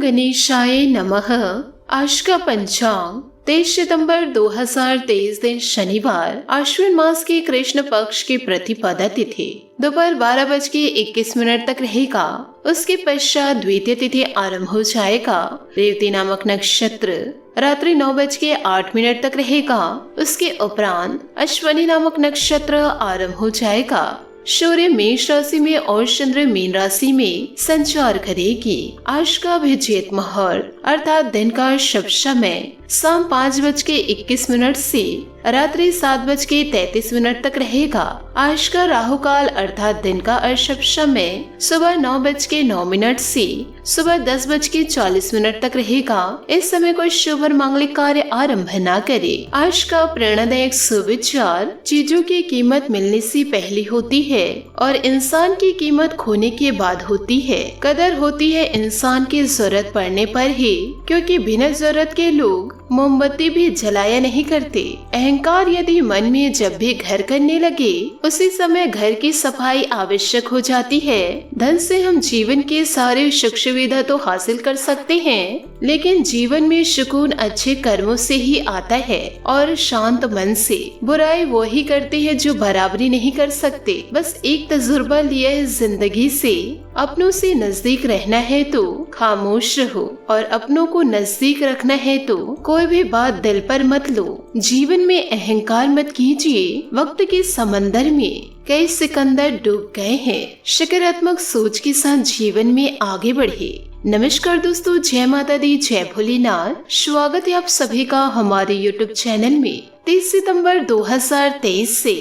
गणेशाय नमः। आज का पंचांग 23 सितंबर 2023 दिन शनिवार, आश्विन मास के कृष्ण पक्ष की प्रतिपदा तिथि दोपहर 12:21 तक रहेगा। उसके पश्चात द्वितीय तिथि आरंभ हो जाएगा। रेवती नामक नक्षत्र रात्रि 9:08 तक रहेगा। उसके उपरांत अश्विनी नामक नक्षत्र आरंभ हो जाएगा। सूर्य मेष राशि में और चंद्र मीन राशि में संचार करेगी। आज का अभिजीत मुहूर्त अर्थात दिन का शुभ समय शाम 5:21 से रात्रि 7:33 तक रहेगा। आज का राहु काल अर्थात दिन का अशुभ समय सुबह 9:09 से सुबह 10:40 तक रहेगा। इस समय कोई शुभ और मांगलिक कार्य आरंभ न करे। आज का प्रेरणादायक सुविचार, चीजों की कीमत मिलने से पहले होती है और इंसान की कीमत खोने के बाद होती है। कदर होती है इंसान की जरूरत पड़ने पर ही, क्योंकि बिना जरूरत के लोग मोमबत्ती भी जलाया नहीं करते। अहंकार यदि मन में जब भी घर करने लगे, उसी समय घर की सफाई आवश्यक हो जाती है। धन से हम जीवन के सारे सुख सुविधा तो हासिल कर सकते हैं, लेकिन जीवन में सुकून अच्छे कर्मों से ही आता है और शांत मन से। बुराई वो ही करते हैं जो बराबरी नहीं कर सकते। बस एक तजुर्बा लिया है जिंदगी से, अपनों से नजदीक रहना है तो खामोश रहो और अपनों को नजदीक रखना है तो कोई भी बात दिल पर मत लो। जीवन में अहंकार मत कीजिए। वक्त के समंदर में कई सिकंदर डूब गए हैं। सकारात्मक सोच के साथ जीवन में आगे बढ़े। नमस्कार दोस्तों, जय माता दी, जय भोलेनाथ। स्वागत है आप सभी का हमारे YouTube चैनल में। 30 सितंबर 2023 से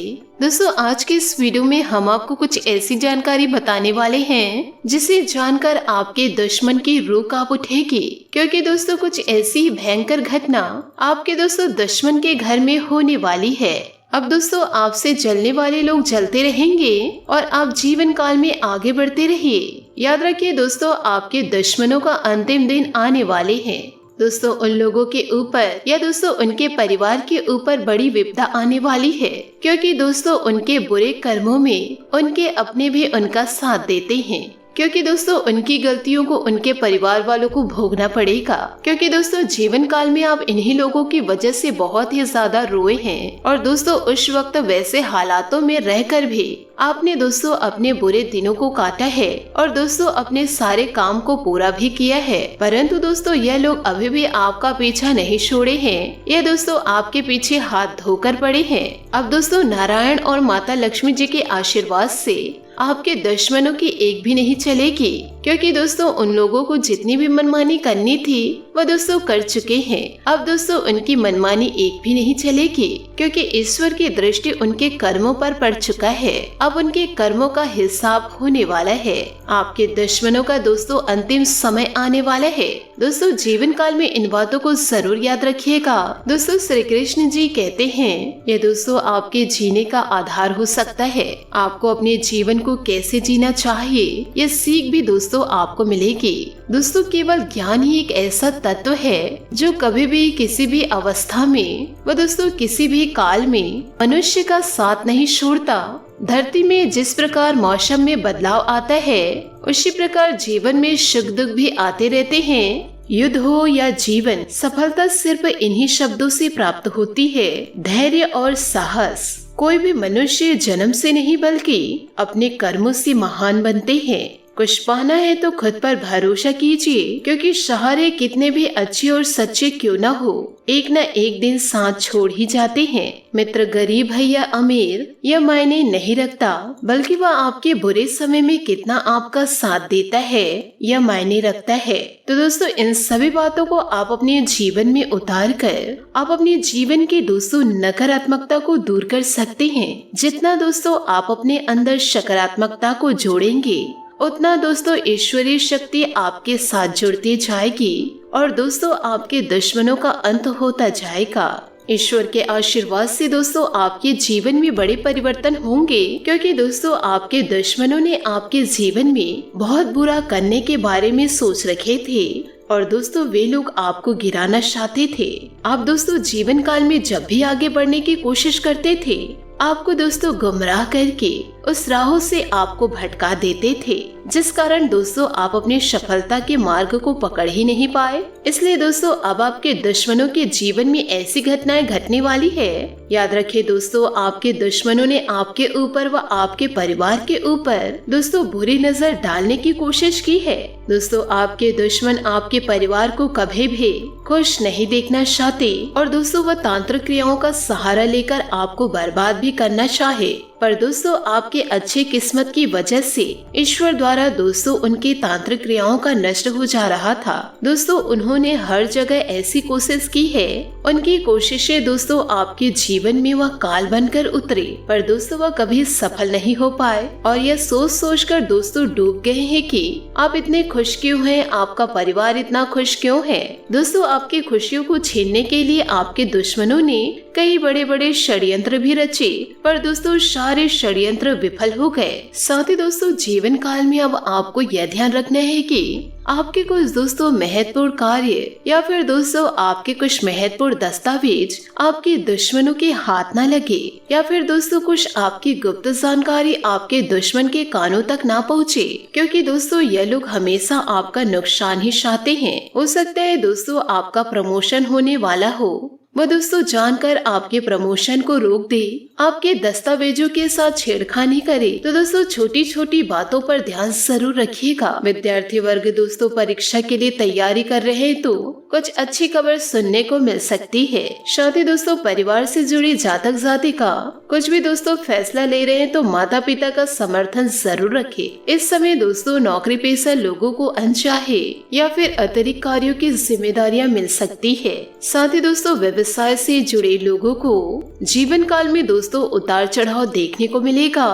दोस्तों आज के इस वीडियो में हम आपको कुछ ऐसी जानकारी बताने वाले हैं जिसे जानकर आपके दुश्मन की रूह कांप उठेगी। क्योंकि दोस्तों कुछ ऐसी भयंकर घटना आपके दोस्तों दुश्मन के घर में होने वाली है। अब दोस्तों आपसे जलने वाले लोग जलते रहेंगे और आप जीवन काल में आगे बढ़ते रहिए। याद रखिए दोस्तों, आपके दुश्मनों का अंतिम दिन आने वाले हैं। दोस्तों उन लोगों के ऊपर या दोस्तों उनके परिवार के ऊपर बड़ी विपदा आने वाली है, क्योंकि दोस्तों उनके बुरे कर्मों में उनके अपने भी उनका साथ देते हैं। क्योंकि दोस्तों उनकी गलतियों को उनके परिवार वालों को भोगना पड़ेगा। क्योंकि दोस्तों जीवन काल में आप इन्हीं लोगों की वजह से बहुत ही ज्यादा रोए हैं और दोस्तों उस वक्त वैसे हालातों में रहकर भी आपने दोस्तों अपने बुरे दिनों को काटा है और दोस्तों अपने सारे काम को पूरा भी किया है। परंतु दोस्तों यह लोग अभी भी आपका पीछा नहीं छोड़े हैं। यह दोस्तों आपके पीछे हाथ धोकर पड़े हैं। अब दोस्तों नारायण और माता लक्ष्मी जी के आशीर्वाद से आपके दुश्मनों की एक भी नहीं चलेगी। क्योंकि दोस्तों उन लोगों को जितनी भी मनमानी करनी थी वह दोस्तों कर चुके हैं। अब दोस्तों उनकी मनमानी एक भी नहीं चलेगी, क्योंकि ईश्वर की दृष्टि उनके कर्मों पर पड़ चुका है। अब उनके कर्मों का हिसाब होने वाला है। आपके दुश्मनों का दोस्तों अंतिम समय आने वाला है। दोस्तों जीवन काल में इन बातों को जरूर याद रखिएगा। दोस्तों श्री कृष्ण जी कहते हैं, यह दोस्तों आपके जीने का आधार हो सकता है। आपको अपने जीवन को कैसे जीना चाहिए यह सीख भी दोस्तों आपको मिलेगी। दोस्तों केवल ज्ञान ही एक ऐसा तत्व है जो कभी भी किसी भी अवस्था में व दोस्तों किसी भी काल में मनुष्य का साथ नहीं छोड़ता। धरती में जिस प्रकार मौसम में बदलाव आता है, उसी प्रकार जीवन में सुख दुख भी आते रहते हैं। युद्ध हो या जीवन, सफलता सिर्फ इन्हीं शब्दों से प्राप्त होती है। धैर्य और साहस कोई भी मनुष्य जन्म से नहीं बल्कि अपने कर्मों से महान बनते हैं। कुछ पाना है तो खुद पर भरोसा कीजिए, क्योंकि सहारे कितने भी अच्छे और सच्चे क्यों न हो, एक न एक दिन साथ छोड़ ही जाते हैं। मित्र गरीब है या अमीर यह मायने नहीं रखता, बल्कि वह आपके बुरे समय में कितना आपका साथ देता है यह मायने रखता है। तो दोस्तों इन सभी बातों को आप अपने जीवन में उतार कर आप अपने जीवन के दोस्तों नकारात्मकता को दूर कर सकते हैं। जितना दोस्तों आप अपने अंदर सकारात्मकता को जोड़ेंगे, उतना दोस्तों ईश्वरीय शक्ति आपके साथ जुड़ती जाएगी और दोस्तों आपके दुश्मनों का अंत होता जाएगा। ईश्वर के आशीर्वाद से दोस्तों आपके जीवन में बड़े परिवर्तन होंगे, क्योंकि दोस्तों आपके दुश्मनों ने आपके जीवन में बहुत बुरा करने के बारे में सोच रखे थे और दोस्तों वे लोग आपको गिराना चाहते थे। आप दोस्तों जीवन काल में जब भी आगे बढ़ने की कोशिश करते थे, आपको दोस्तों गुमराह करके उस राहों से आपको भटका देते थे, जिस कारण दोस्तों आप अपनी सफलता के मार्ग को पकड़ ही नहीं पाए। इसलिए दोस्तों अब आपके दुश्मनों के जीवन में ऐसी घटनाएं घटने वाली है। याद रखिए दोस्तों, आपके दुश्मनों ने आपके ऊपर व आपके परिवार के ऊपर दोस्तों बुरी नजर डालने की कोशिश की है। दोस्तों आपके दुश्मन आपके परिवार को कभी भी खुश नहीं देखना चाहते और दोस्तों वह तांत्रिक क्रियाओं का सहारा लेकर आपको बर्बाद भी करना चाहे, पर दोस्तों आपके अच्छी किस्मत की वजह से ईश्वर द्वारा दोस्तों उनकी तांत्रिक क्रियाओं का नष्ट हो जा रहा था। दोस्तों उन्होंने हर जगह ऐसी कोशिश की है, उनकी कोशिशें दोस्तों आपके जीवन में वह काल बनकर उतरे, पर दोस्तों वह कभी सफल नहीं हो पाए और यह सोच सोच कर दोस्तों डूब गए हैं कि आप इतने खुश क्यों हैं, आपका परिवार इतना खुश क्यों है। दोस्तों आपकी खुशियों को छीनने के लिए आपके दुश्मनों ने कई बड़े बड़े षड्यंत्र भी रचे, पर दोस्तों सारे षड्यंत्र विफल हो गए। साथ ही दोस्तों जीवन काल में अब आपको यह ध्यान रखना है कि आपके कुछ दोस्तों महत्वपूर्ण कार्य या फिर दोस्तों आपके कुछ महत्वपूर्ण दस्तावेज आपके दुश्मनों के हाथ न लगे, या फिर दोस्तों कुछ आपकी गुप्त जानकारी आपके दुश्मन के कानों तक ना पहुँचे, क्योंकि दोस्तों यह लोग हमेशा आपका नुकसान ही चाहते हैं। हो सकता है दोस्तों आपका प्रमोशन होने वाला हो, वह दोस्तों जानकर आपके प्रमोशन को रोक दे, आपके दस्तावेजों के साथ छेड़खानी करे। तो दोस्तों छोटी छोटी बातों पर ध्यान जरूर रखिएगा। विद्यार्थी वर्ग दोस्तों परीक्षा के लिए तैयारी कर रहे हैं तो कुछ अच्छी खबर सुनने को मिल सकती है। साथ ही दोस्तों परिवार से जुड़ी जातक जातिका कुछ भी दोस्तों फैसला ले रहे हैं तो माता पिता का समर्थन जरूर रखे। इस समय दोस्तों नौकरी पेशा लोगों को अनचाहे या फिर अतिरिक्त कार्यों की जिम्मेदारियां मिल सकती है। साथ ही दोस्तों व्यवसाय से जुड़े लोगों को जीवन काल में दोस्तों उतार चढ़ाव देखने को मिलेगा,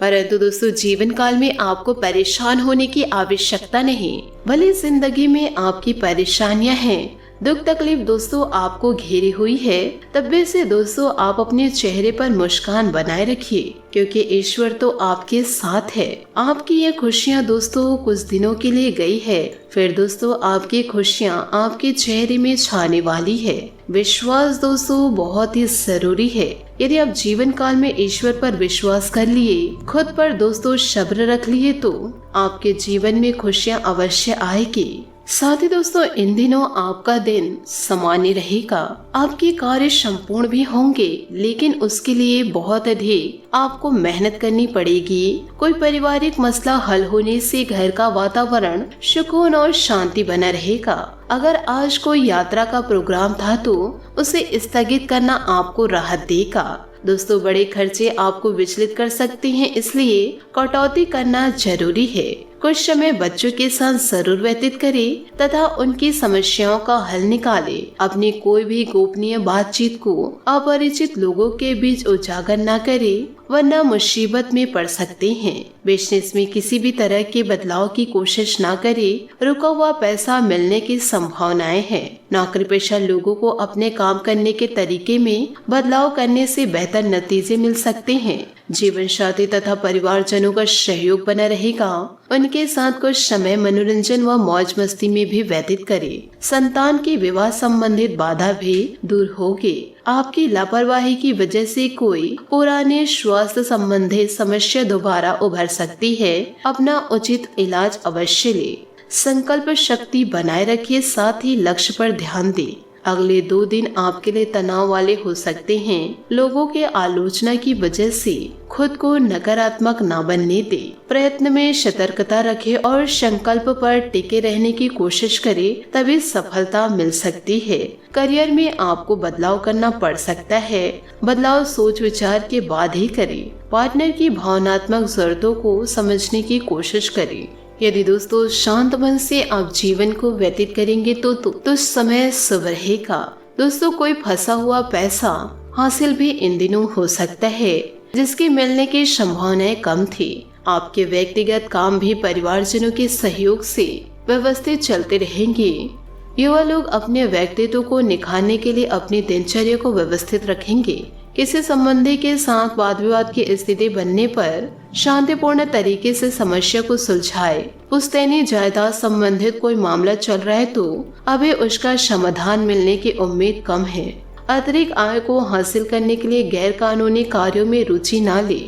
परंतु दोस्तों जीवन काल में आपको परेशान होने की आवश्यकता नहीं। भले जिंदगी में आपकी परेशानियां हैं, दुख तकलीफ दोस्तों आपको घेरी हुई है, तब भी से दोस्तों आप अपने चेहरे पर मुस्कान बनाए रखिए, क्योंकि ईश्वर तो आपके साथ है। आपकी ये खुशियाँ दोस्तों कुछ दिनों के लिए गई है, फिर दोस्तों आपकी खुशियाँ आपके चेहरे में छाने वाली है। विश्वास दोस्तों बहुत ही जरूरी है। यदि आप जीवन काल में ईश्वर पर विश्वास कर लिए, खुद पर दोस्तों सब्र रख लिए, तो आपके जीवन में खुशियाँ अवश्य आएगी। साथ ही दोस्तों इन दिनों आपका दिन सामान्य रहेगा। आपके कार्य संपूर्ण भी होंगे, लेकिन उसके लिए बहुत अधिक आपको मेहनत करनी पड़ेगी। कोई पारिवारिक मसला हल होने से घर का वातावरण सुकून और शांति बना रहेगा। अगर आज कोई यात्रा का प्रोग्राम था तो उसे स्थगित करना आपको राहत देगा। दोस्तों बड़े खर्चे आपको विचलित कर सकते हैं, इसलिए कटौती करना जरूरी है। कुछ समय बच्चों के साथ जरूर व्यतीत करें तथा उनकी समस्याओं का हल निकालें। अपनी कोई भी गोपनीय बातचीत को अपरिचित लोगों के बीच उजागर न करें, वरना मुसीबत में पड़ सकते हैं। बिजनेस में किसी भी तरह के बदलाव की कोशिश न करें, रुका हुआ पैसा मिलने की संभावनाएं हैं। नौकरी पेशा लोगों को अपने काम करने के तरीके में बदलाव करने से बेहतर नतीजे मिल सकते हैं। जीवन साथी तथा परिवारजनों का सहयोग बना रहेगा। उनके साथ कुछ समय मनोरंजन व मौज मस्ती में भी व्यतीत करें। संतान की विवाह संबंधित बाधा भी दूर होगी। आपकी लापरवाही की वजह से कोई पुराने स्वास्थ्य संबंधित समस्या दोबारा उभर सकती है। अपना उचित इलाज अवश्य ले। संकल्प शक्ति बनाए रखिए, साथ ही लक्ष्य पर ध्यान दें। अगले 2 दिन आपके लिए तनाव वाले हो सकते हैं। लोगों के आलोचना की वजह से खुद को नकारात्मक न बनने दे। प्रयत्न में सतर्कता रखें और संकल्प पर टिके रहने की कोशिश करें, तभी सफलता मिल सकती है। करियर में आपको बदलाव करना पड़ सकता है। बदलाव सोच विचार के बाद ही करें। पार्टनर की भावनात्मक जरूरतों को समझने की कोशिश करें। यदि दोस्तों शांत मन से आप जीवन को व्यतीत करेंगे तो समय शुभ रहेगा। दोस्तों कोई फंसा हुआ पैसा हासिल भी इन दिनों हो सकता है, जिसके मिलने की संभावनाएं कम थी। आपके व्यक्तिगत काम भी परिवारजनों के सहयोग से व्यवस्थित चलते रहेंगे। युवा लोग अपने व्यक्तित्व को निखारने के लिए अपनी दिनचर्या को व्यवस्थित रखेंगे। किसी संबंधी के साथ वाद विवाद की स्थिति बनने पर शांतिपूर्ण तरीके से समस्या को सुलझाए। पुश्तैनी जायदाद संबंधित कोई मामला चल रहा है तो अभी उसका समाधान मिलने की उम्मीद कम है। अतिरिक्त आय को हासिल करने के लिए गैर कानूनी कार्यों में रुचि न ले।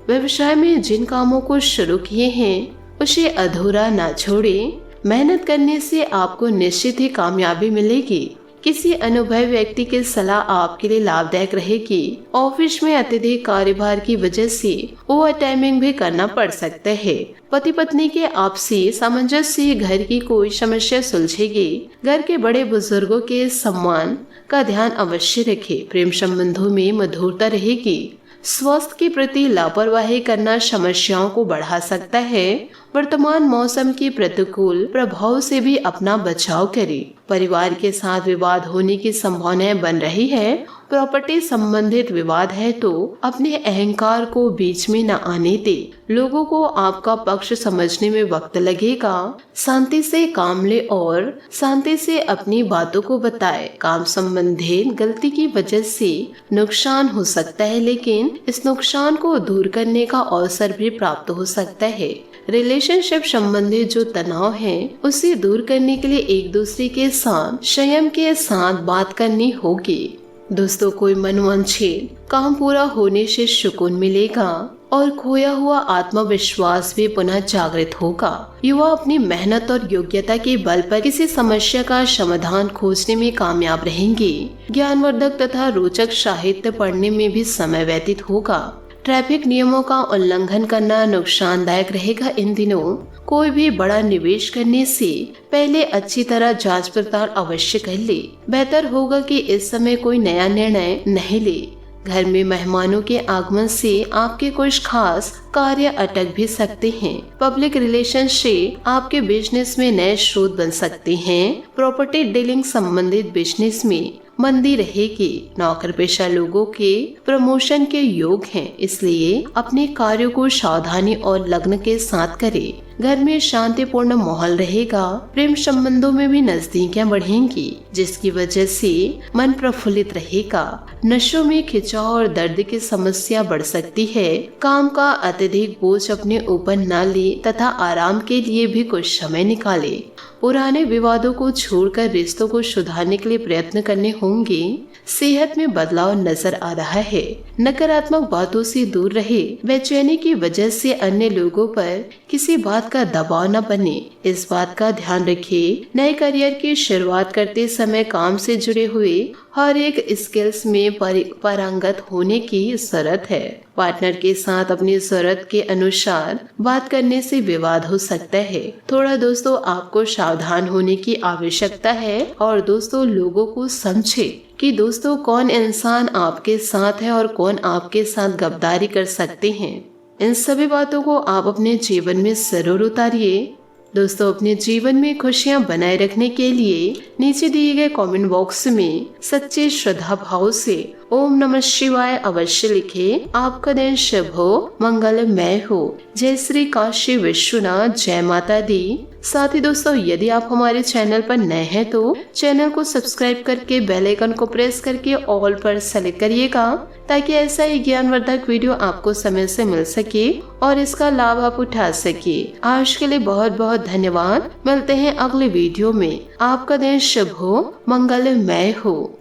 व्यवसाय में जिन कामों को शुरू किए हैं उसे अधूरा ना छोड़ें। मेहनत करने से आपको निश्चित ही कामयाबी मिलेगी। किसी अनुभवी व्यक्ति की सलाह आपके लिए लाभदायक रहेगी। ऑफिस में अत्यधिक कार्यभार की वजह से ओवर टाइमिंग भी करना पड़ सकता है। पति पत्नी के आपसी सामंजस्य से घर की कोई समस्या सुलझेगी। घर के बड़े बुजुर्गों के सम्मान का ध्यान अवश्य रखें। प्रेम संबंधों में मधुरता रहेगी। स्वास्थ्य के प्रति लापरवाही करना समस्याओं को बढ़ा सकता है। वर्तमान मौसम के प्रतिकूल प्रभाव से भी अपना बचाव करें। परिवार के साथ विवाद होने की संभावनाएं बन रही है। प्रॉपर्टी संबंधित विवाद है तो अपने अहंकार को बीच में न आने दे। लोगों को आपका पक्ष समझने में वक्त लगेगा। शांति से काम ले और शांति से अपनी बातों को बताए। काम संबंधित गलती की वजह से नुकसान हो सकता है, लेकिन इस नुकसान को दूर करने का अवसर भी प्राप्त हो सकता है। रिलेशनशिप संबंधित जो तनाव है उसे दूर करने के लिए एक दूसरे के साथ संयम के साथ बात करनी होगी। दोस्तों, कोई मनवांछित काम पूरा होने से सुकून मिलेगा और खोया हुआ आत्मविश्वास भी पुनः जागृत होगा। युवा अपनी मेहनत और योग्यता के बल पर किसी समस्या का समाधान खोजने में कामयाब रहेंगे। ज्ञानवर्धक तथा रोचक साहित्य पढ़ने में भी समय व्यतीत होगा। ट्रैफिक नियमों का उल्लंघन करना नुकसानदायक रहेगा। इन दिनों कोई भी बड़ा निवेश करने से पहले अच्छी तरह जांच पड़ताल अवश्य कर ले। बेहतर होगा कि इस समय कोई नया निर्णय नहीं ले। घर में मेहमानों के आगमन से आपके कुछ खास कार्य अटक भी सकते हैं। पब्लिक रिलेशन से आपके बिजनेस में नए स्रोत बन सकते हैं। प्रॉपर्टी डीलिंग संबंधित बिजनेस में मंदी रहेगी। नौकर पेशा लोगों के प्रमोशन के योग हैं, इसलिए अपने कार्यों को सावधानी और लगन के साथ करें। घर में शांतिपूर्ण माहौल रहेगा। प्रेम संबंधों में भी नजदीकियां बढ़ेंगी, जिसकी वजह से मन प्रफुल्लित रहेगा। नशों में खिंचाव और दर्द की समस्या बढ़ सकती है। काम का अत्यधिक बोझ अपने ऊपर न ले तथा आराम के लिए भी कुछ समय निकाले। पुराने विवादों को छोड़कर रिश्तों को सुधारने के लिए प्रयत्न करने होंगे। सेहत में बदलाव नजर आ रहा है। नकारात्मक बातों से दूर रहे। बेचैनी की वजह से अन्य लोगों पर किसी बात का दबाव न बने, इस बात का ध्यान रखें। नए करियर की शुरुआत करते समय काम से जुड़े हुए हर एक स्किल्स में पारंगत होने की जरूरत है। पार्टनर के साथ अपनी जरूरत के अनुसार बात करने से विवाद हो सकता है। थोड़ा दोस्तों आपको सावधान होने की आवश्यकता है और दोस्तों लोगों को समझे कि दोस्तों कौन इंसान आपके साथ है और कौन आपके साथ गद्दारी कर सकते हैं। इन सभी बातों को आप अपने जीवन में जरूर उतारिए। दोस्तों, अपने जीवन में खुशियां बनाए रखने के लिए नीचे दिए गए कमेंट बॉक्स में सच्चे श्रद्धा भाव से ओम नमः शिवाय अवश्य लिखें। आपका दिन शुभ हो, मंगलमय हो। जय श्री काशी विश्वनाथ, जय माता दी। साथ ही दोस्तों, यदि आप हमारे चैनल पर नए हैं तो चैनल को सब्सक्राइब करके बेल आइकन को प्रेस करके ऑल पर सेलेक्ट करिएगा, ताकि ऐसा ही ज्ञानवर्धक वीडियो आपको समय से मिल सके और इसका लाभ आप उठा सके। आज के लिए बहुत बहुत धन्यवाद। मिलते हैं अगले वीडियो में। आपका दिन शुभ हो, मंगलमय हो।